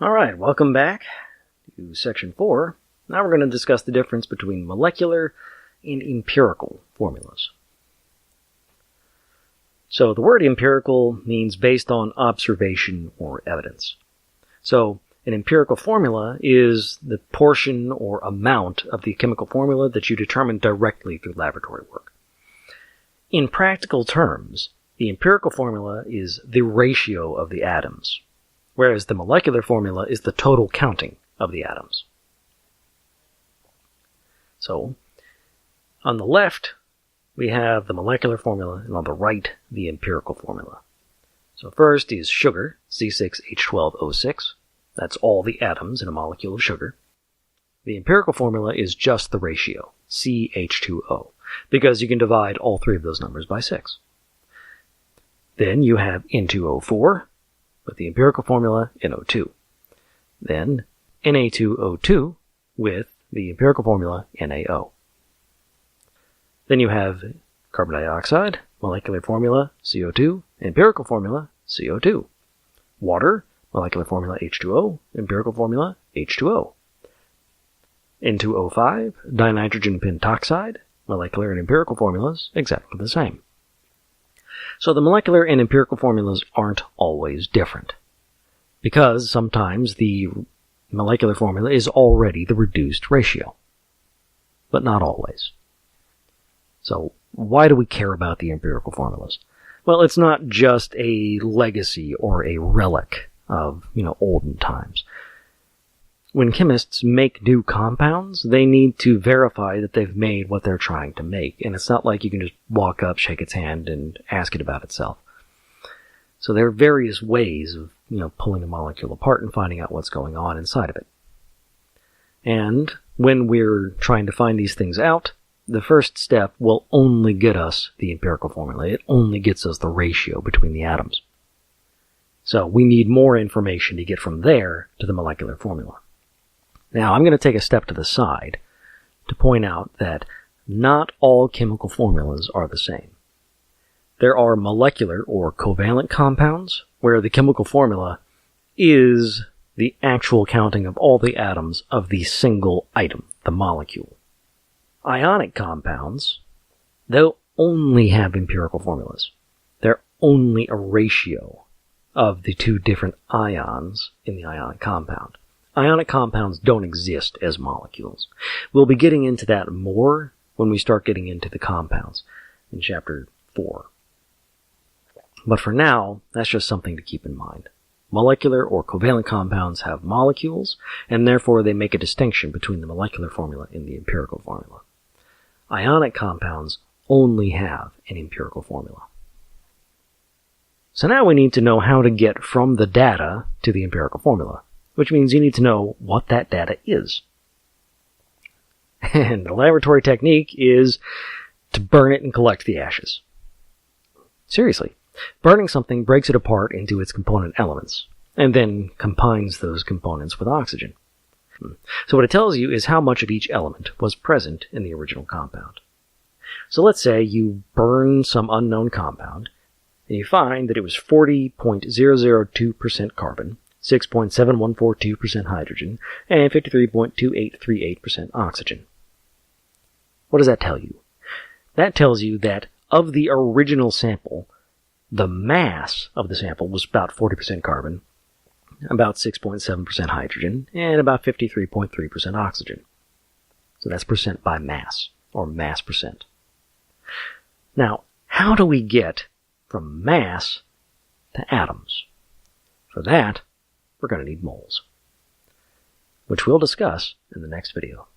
Alright, welcome back to section 4. Now we're going to discuss the difference between molecular and empirical formulas. So the word empirical means based on observation or evidence. So an empirical formula is the portion or amount of the chemical formula that you determine directly through laboratory work. In practical terms, the empirical formula is the ratio of the atoms, whereas the molecular formula is the total counting of the atoms. So, on the left, we have the molecular formula, and on the right, the empirical formula. So first is sugar, C6H12O6. That's all the atoms in a molecule of sugar. The empirical formula is just the ratio, CH2O, because you can divide all three of those numbers by 6. Then you have N2O4, with the empirical formula NO2. Then Na2O2 with the empirical formula NaO. Then you have carbon dioxide, molecular formula CO2, empirical formula CO2. Water, molecular formula H2O, empirical formula H2O. N2O5, dinitrogen pentoxide, molecular and empirical formulas exactly the same. So the molecular and empirical formulas aren't always different, because sometimes the molecular formula is already the reduced ratio, but not always. So why do we care about the empirical formulas? Well, it's not just a legacy or a relic of, olden times. When chemists make new compounds, they need to verify that they've made what they're trying to make. And it's not like you can just walk up, shake its hand, and ask it about itself. So there are various ways of, pulling a molecule apart and finding out what's going on inside of it. And when we're trying to find these things out, the first step will only get us the empirical formula. It only gets us the ratio between the atoms. So we need more information to get from there to the molecular formula. Now, I'm going to take a step to the side to point out that not all chemical formulas are the same. There are molecular or covalent compounds where the chemical formula is the actual counting of all the atoms of the single item, the molecule. Ionic compounds, they'll only have empirical formulas. They're only a ratio of the two different ions in the ionic compound. Ionic compounds don't exist as molecules. We'll be getting into that more when we start getting into the compounds in chapter 4. But for now, that's just something to keep in mind. Molecular or covalent compounds have molecules, and therefore they make a distinction between the molecular formula and the empirical formula. Ionic compounds only have an empirical formula. So now we need to know how to get from the data to the empirical formula, which means you need to know what that data is. And the laboratory technique is to burn it and collect the ashes. Seriously, burning something breaks it apart into its component elements, and then combines those components with oxygen. So what it tells you is how much of each element was present in the original compound. So let's say you burn some unknown compound, and you find that it was 40.002% carbon, 6.7142% hydrogen, and 53.2838% oxygen. What does that tell you? That tells you that of the original sample, the mass of the sample was about 40% carbon, about 6.7% hydrogen, and about 53.3% oxygen. So that's percent by mass, or mass percent. Now, how do we get from mass to atoms? For that, we're going to need moles, which we'll discuss in the next video.